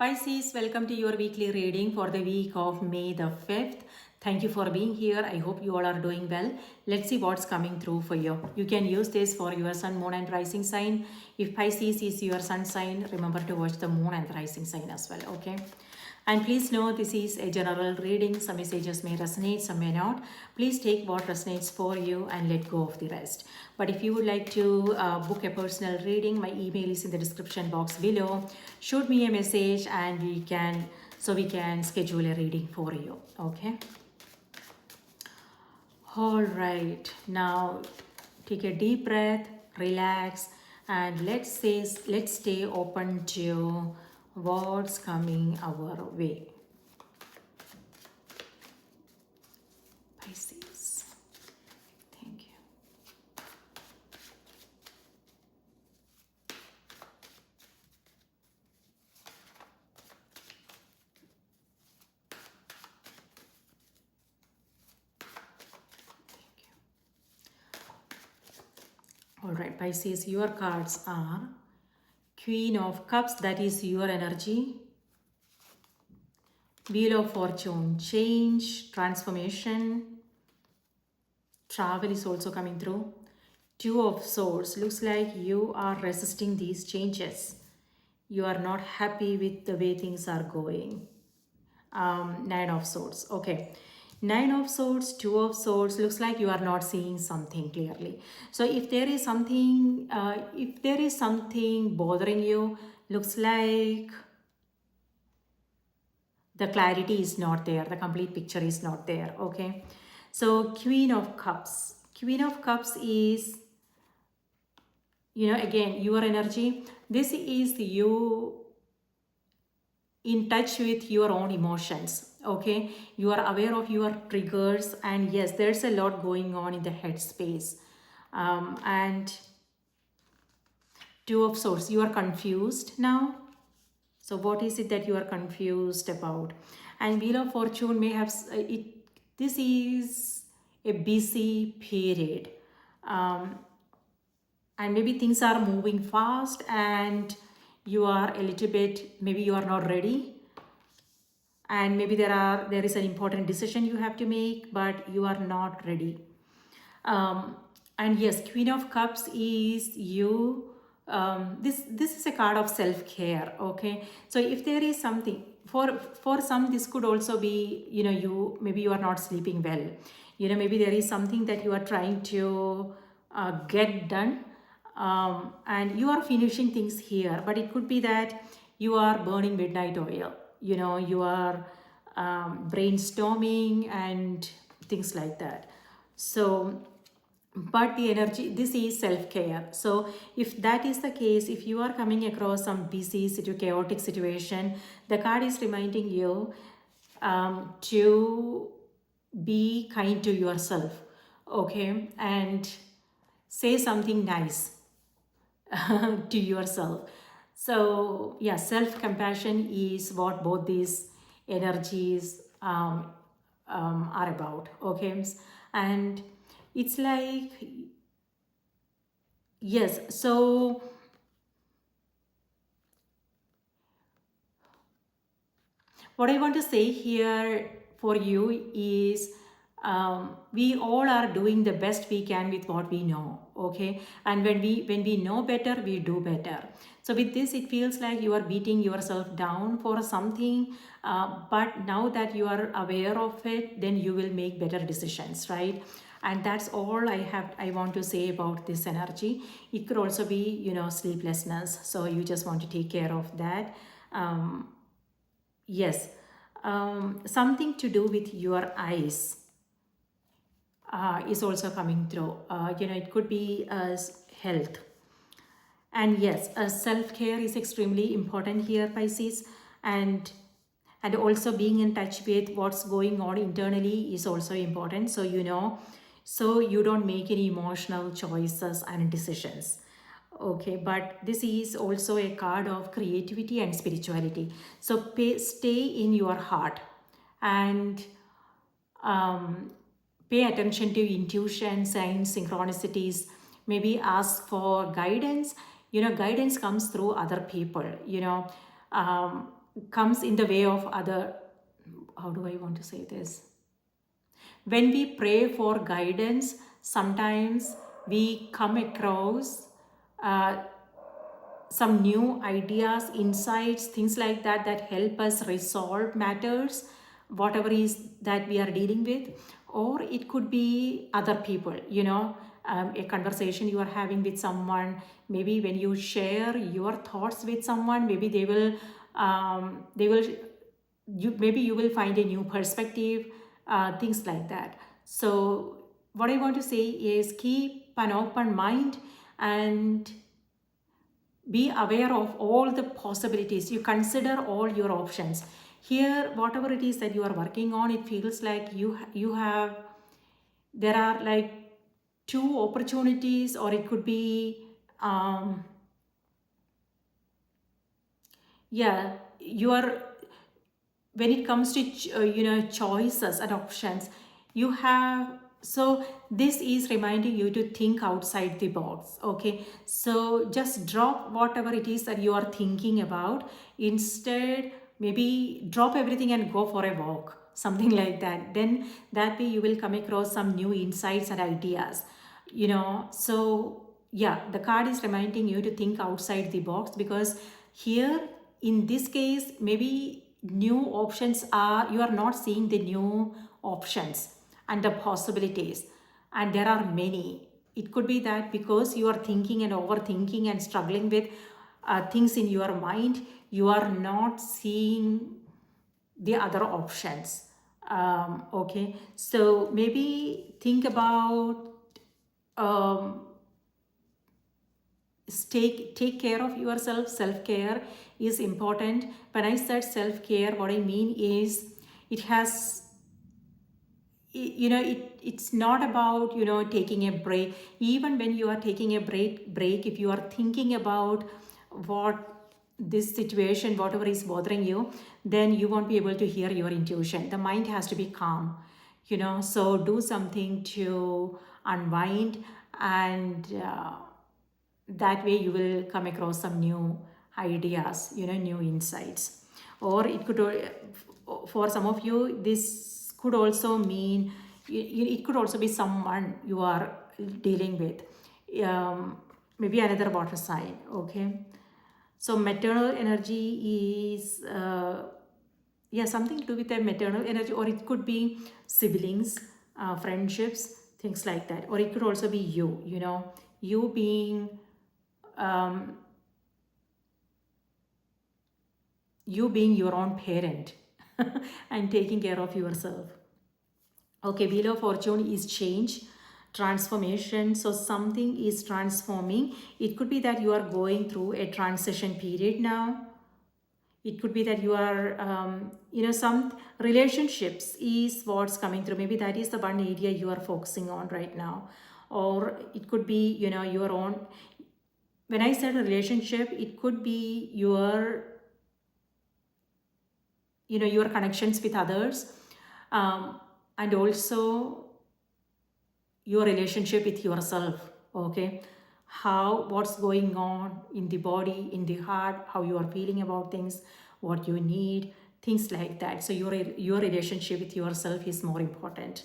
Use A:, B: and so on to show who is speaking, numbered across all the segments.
A: Pisces, welcome to your weekly reading for the week of May the 5th. Thank you for being here. I hope you all are doing well. Let's see what's coming through for you. You can use this for your sun, moon and rising sign. If Pisces is your sun sign, remember to watch the moon and rising sign as well, okay? And please know this is a general reading. Some messages may resonate, some may not. Please take what resonates for you and let go of the rest. But if you would like to book a personal reading, my email is in the description box below. Shoot me a message and we can schedule a reading for you. Okay. All right. Now take a deep breath, relax, and let's stay open to what's coming our way. Pisces. Thank you. All right, Pisces, your cards are Queen of Cups, that is your energy. Wheel of Fortune, change, transformation. Travel is also coming through. Two of Swords, looks like you are resisting these changes. You are not happy with the way things are going. Nine of Swords, okay. Nine of Swords, Two of Swords, looks like you are not seeing something clearly. So if there is something bothering you, looks like the clarity is not there, the complete picture is not there, okay? So Queen of Cups. Queen of Cups is, again, your energy. This is you in touch with your own emotions, okay? You are aware of your triggers, and yes, there's a lot going on in the head space. And Two of Swords, you are confused now. So what is it that you are confused about? And Wheel of Fortune may have this is a busy period, and maybe things are moving fast and you are a little bit, maybe you are not ready, and maybe there is an important decision you have to make, but you are not ready. And yes, Queen of Cups is you. This is a card of self-care, okay? So if there is something, for some this could also be, maybe you are not sleeping well, maybe there is something that you are trying to get done, and you are finishing things here, but it could be that you are burning midnight oil, you are brainstorming and things like that. So but the energy, this is self-care. So if that is the case, if you are coming across some busy chaotic situation, the card is reminding you to be kind to yourself, okay, and say something nice to yourself. So yeah, self-compassion is what both these energies are about, okay? And it's like, yes, so what I want to say here for you is we all are doing the best we can with what we know, okay? And when we know better, we do better. So with this, it feels like you are beating yourself down for something, but now that you are aware of it, then you will make better decisions, right? And that's all I want to say about this energy. It could also be, sleeplessness, so you just want to take care of that. Yes, something to do with your eyes is also coming through. It could be health. And yes, self-care is extremely important here, Pisces. And also being in touch with what's going on internally is also important. So, so you don't make any emotional choices and decisions. Okay, but this is also a card of creativity and spirituality. So stay in your heart and pay attention to intuition, signs, synchronicities. Maybe ask for guidance. Guidance comes through other people, comes in the way of other, how do I want to say this? When we pray for guidance, sometimes we come across uh, some new ideas, insights, things like that, that help us resolve matters, whatever is that we are dealing with. Or it could be other people, a conversation you are having with someone. Maybe when you share your thoughts with someone, maybe they will maybe you will find a new perspective, things like that. So what I want to say is, keep an open mind and be aware of all the possibilities. You consider all your options. Here, whatever it is that you are working on, it feels like you have, there are like two opportunities, or it could be yeah, you are, when it comes to choices and options you have. So this is reminding you to think outside the box. Okay, so just drop whatever it is that you are thinking about. Instead, maybe drop everything and go for a walk, something like that. Then that way you will come across some new insights and ideas. So yeah, the card is reminding you to think outside the box, because here in this case, maybe new options are, you are not seeing the new options and the possibilities, and there are many. It could be that because you are thinking and overthinking and struggling with things in your mind, you are not seeing the other options. Okay, so maybe think about, um, take care of yourself. Self-care is important. When I said self-care, what I mean is, it has, it's not about taking a break. Even when you are taking a break, if you are thinking about what this situation, whatever is bothering you, then you won't be able to hear your intuition. The mind has to be calm, so do something to unwind, and that way you will come across some new ideas, new insights. Or it could, for some of you, this could also mean, it could also be someone you are dealing with, maybe another water sign. Okay, so maternal energy is yeah, something to do with the maternal energy, or it could be siblings, friendships, things like that. Or it could also be you being, um, you being your own parent and taking care of yourself. Okay, Wheel of Fortune is change, transformation. So something is transforming. It could be that you are going through a transition period now. It could be that you are, some relationships is what's coming through. Maybe that is the one area you are focusing on right now. Or it could be, your own, when I said a relationship, it could be your connections with others, and also your relationship with yourself. Okay, what's going on in the body, in the heart, how you are feeling about things, what you need, things like that. So your relationship with yourself is more important.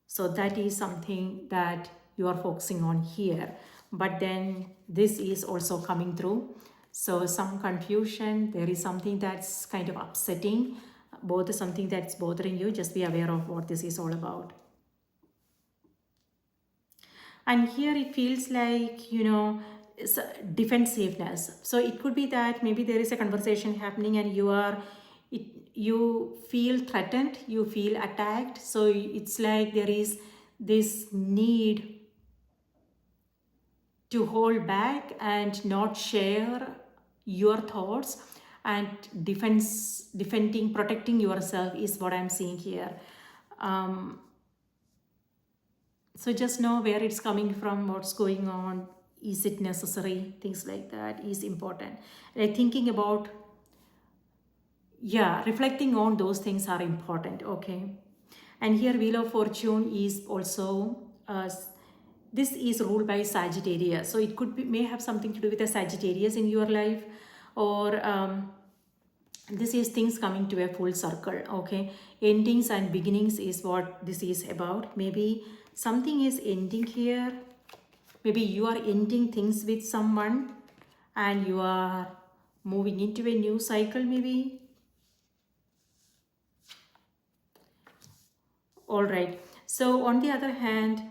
A: So that is something that you are focusing on here. But then this is also coming through. So some confusion, there is something that's kind of upsetting, both something that's bothering you. Just be aware of what this is all about. And here it feels like, it's a defensiveness. So it could be that maybe there is a conversation happening and you feel threatened, you feel attacked. So it's like there is this need to hold back and not share your thoughts, and protecting yourself is what I'm seeing here. So just know where it's coming from, what's going on, is it necessary, things like that is important. Like thinking about, yeah, reflecting on those things are important. Okay, and here Wheel of Fortune is also, this is ruled by Sagittarius, so it could be, may have something to do with a Sagittarius in your life. Or this is things coming to a full circle. Okay, endings and beginnings is what this is about. Maybe something is ending here. Maybe you are ending things with someone and you are moving into a new cycle, maybe. All right. So on the other hand,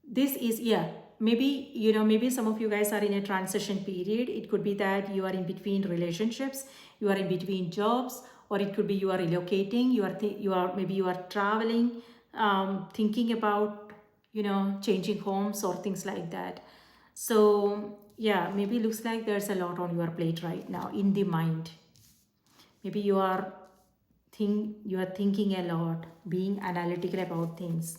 A: this is, yeah, maybe, maybe some of you guys are in a transition period. It could be that you are in between relationships, you are in between jobs, or it could be you are relocating, maybe you are traveling, thinking about, changing homes or things like that. So yeah, maybe looks like there's a lot on your plate right now in the mind. Maybe you are thinking a lot, being analytical about things.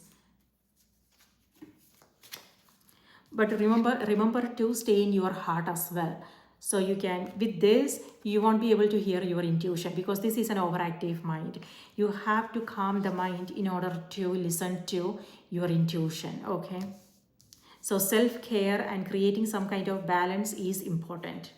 A: But remember to stay in your heart as well. So you can, with this, you won't be able to hear your intuition because this is an overactive mind. You have to calm the mind in order to listen to your intuition. Okay. So self-care and creating some kind of balance is important.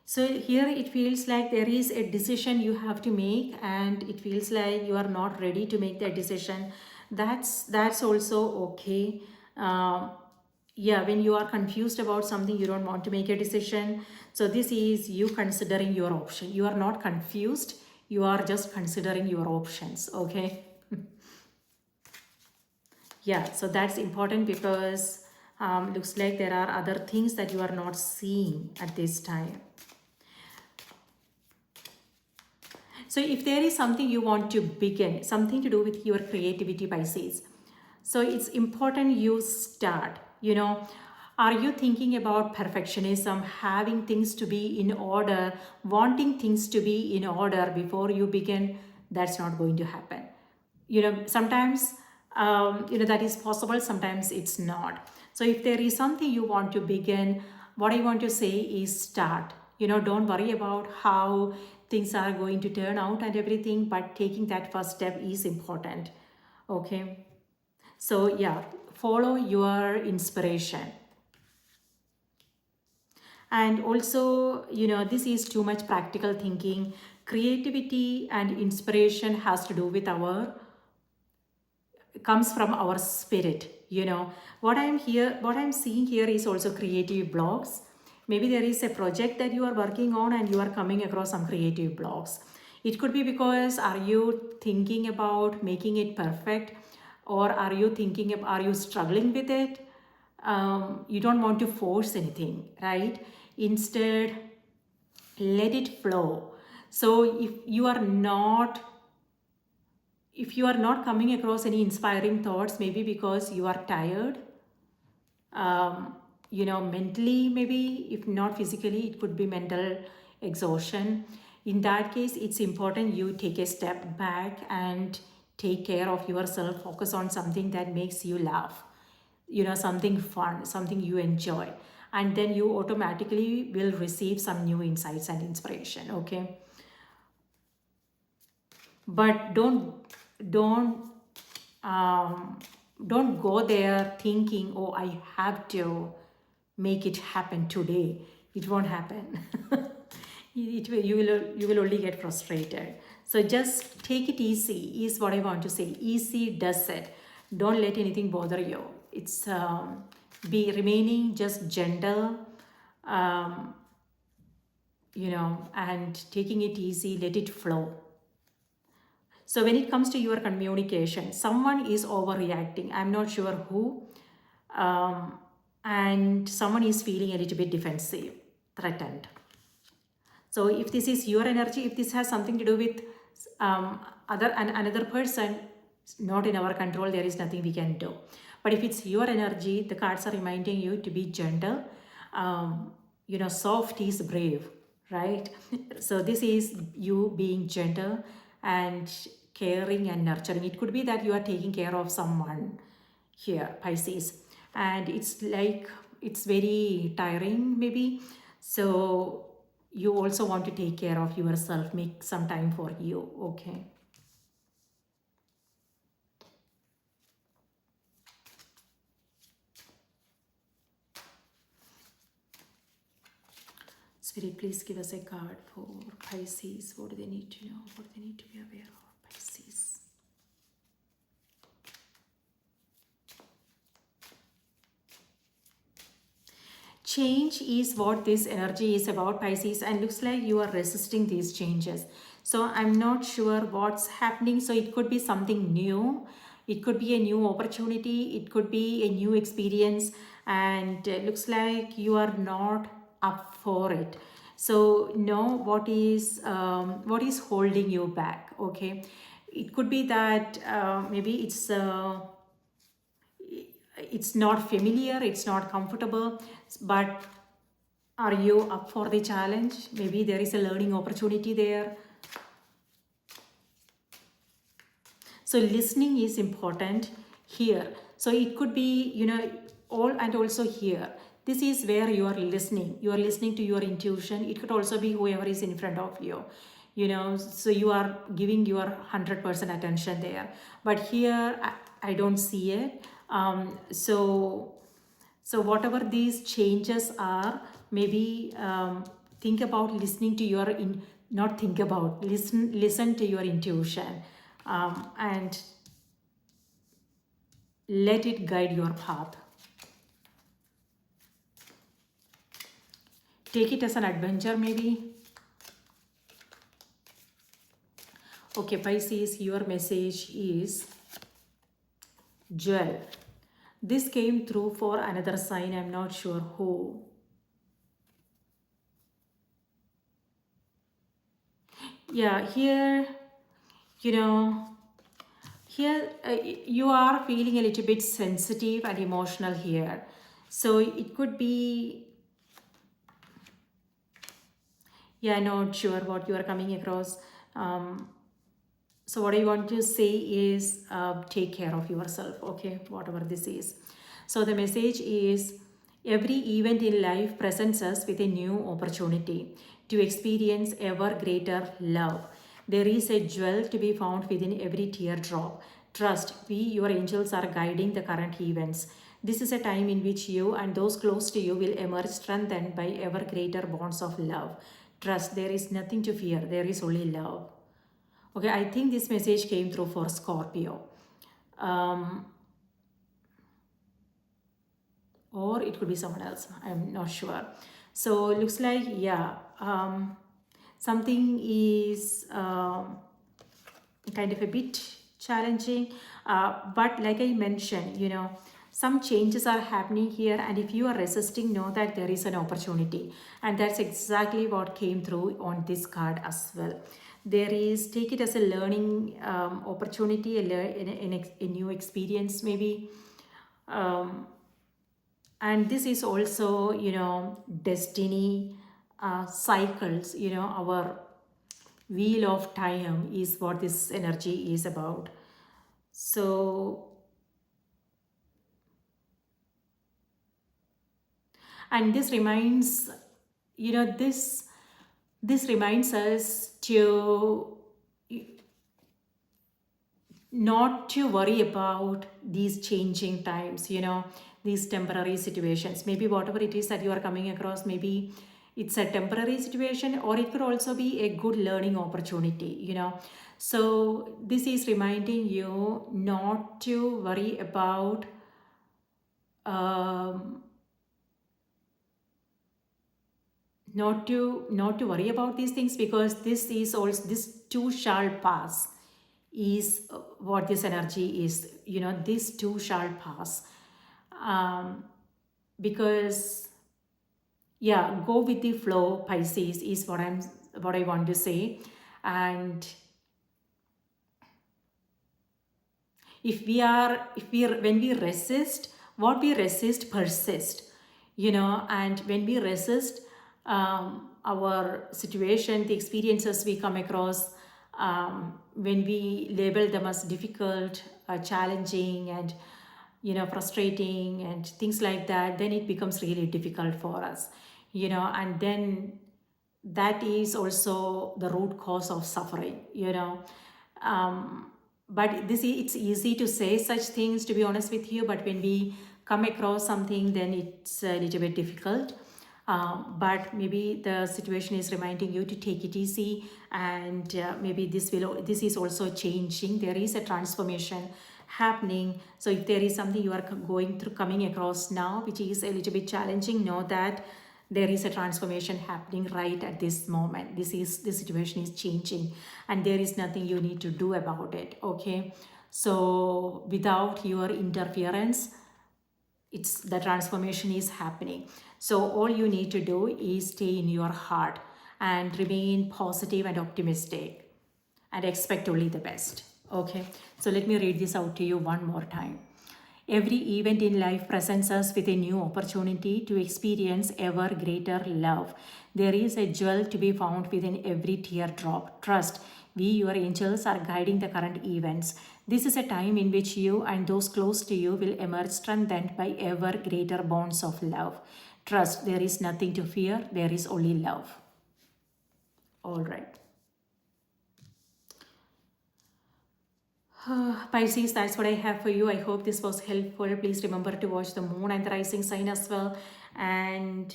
A: So here it feels like there is a decision you have to make and it feels like you are not ready to make that decision. That's also okay. Um, yeah, when you are confused about something, you don't want to make a decision. So this is you considering your option. You are not confused. You are just considering your options. Okay. Yeah, so that's important because looks like there are other things that you are not seeing at this time. So if there is something you want to begin, something to do with your creativity, Pisces, so it's important you start, are you thinking about perfectionism, having things to be in order, wanting things to be in order before you begin? That's not going to happen. Sometimes, that is possible, sometimes it's not. So if there is something you want to begin, what I want to say is start. Don't worry about how things are going to turn out and everything, but taking that first step is important. Okay. So yeah, follow your inspiration. And also, this is too much practical thinking. Creativity and inspiration has to do with comes from our spirit. What I'm seeing here is also creative blocks. Maybe there is a project that you are working on and you are coming across some creative blocks. It could be because are you thinking about making it perfect, or are you struggling with it? You don't want to force anything, right? Instead, let it flow. So if you are not coming across any inspiring thoughts, maybe because you are tired, mentally, maybe if not physically, it could be mental exhaustion. In that case, it's important you take a step back and take care of yourself, focus on something that makes you laugh, something fun, something you enjoy, and then you automatically will receive some new insights and inspiration. Okay. But don't um, don't go there thinking, oh, I have to make it happen today. It won't happen. You will only get frustrated. So just take it easy is what I want to say. Easy does it. Don't let anything bother you. It's be remaining just gentle, um, and taking it easy, let it flow. So when it comes to your communication, someone is overreacting. I'm not sure who. And someone is feeling a little bit defensive, threatened. So if this is your energy, if this has something to do with another person, not in our control, there is nothing we can do. But if it's your energy, the cards are reminding you to be gentle. Soft is brave, right? So this is you being gentle and caring and nurturing. It could be that you are taking care of someone here, Pisces, and it's like it's very tiring maybe. So you also want to take care of yourself, make some time for you. Okay. Spirit, please give us a card for Pisces. What do they need to know? What do they need to be aware of? Pisces. Change is what this energy is about, Pisces, and looks like you are resisting these changes. So I'm not sure what's happening. So it could be something new. It could be a new opportunity. It could be a new experience. And it looks like you are not up for it. So know what is holding you back. Okay. It could be that maybe it's not familiar, it's not comfortable, but are you up for the challenge? Maybe there is a learning opportunity there. So listening is important here. So it could be, all, and also here. This is where you are listening. You are listening to your intuition. It could also be whoever is in front of you. So you are giving your 100% attention there. But here, I don't see it. So whatever these changes are, maybe think about listening to your not think about, listen to your intuition, and let it guide your path. Take it as an adventure maybe. Okay, Pisces, your message is Jewel. This came through for another sign, I'm not sure who. Yeah, here, here you are feeling a little bit sensitive and emotional here. So it could be, yeah, not sure what you are coming across. So what I want to say is take care of yourself, okay, whatever this is. So the message is every event in life presents us with a new opportunity to experience ever greater love. There is a jewel to be found within every teardrop. Trust, we, your angels, are guiding the current events. This is a time in which you and those close to you will emerge strengthened by ever greater bonds of love. Trust, there is nothing to fear, there is only love. Okay, I think this message came through for Scorpio. Or it could be someone else, I'm not sure. So it looks like, yeah, something is kind of a bit challenging. But like I mentioned, some changes are happening here, and if you are resisting, know that there is an opportunity. And that's exactly what came through on this card as well. There is, take it as a learning opportunity, a new experience maybe. And this is also, destiny, cycles, our wheel of time is what this energy is about. So, and this reminds, this reminds us to not to worry about these changing times, these temporary situations. Maybe whatever it is that you are coming across, maybe it's a temporary situation, or it could also be a good learning opportunity, So this is reminding you not to worry about not to worry about these things, because this is also, this too shall pass is what this energy is. This too shall pass. Because yeah, go with the flow, Pisces, is what I want to say. And When we resist, what we resist persist, and when we resist, our situation, the experiences we come across, when we label them as difficult, challenging, and frustrating and things like that, then it becomes really difficult for us, and then that is also the root cause of suffering, but it's easy to say such things, to be honest with you, but when we come across something, then it's a little bit difficult. But maybe the situation is reminding you to take it easy, and maybe this is also changing. There is a transformation happening. So if there is something you are going through, coming across now, which is a little bit challenging, know that there is a transformation happening right at this moment. This situation is changing, and there is nothing you need to do about it. Okay, so without your interference, it's the transformation is happening. So all you need to do is stay in your heart and remain positive and optimistic and expect only the best. Okay, so let me read this out to you one more time. Every event in life presents us with a new opportunity to experience ever greater love. There is a jewel to be found within every teardrop. Trust, we, your angels, are guiding the current events. This is a time in which you and those close to you will emerge strengthened by ever greater bonds of love. Trust, there is nothing to fear, there is only love. All right. Pisces, that's what I have for you. I hope this was helpful. Please remember to watch the moon and the rising sign as well. And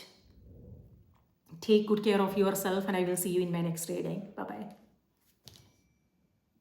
A: take good care of yourself. And I will see you in my next reading. Bye-bye.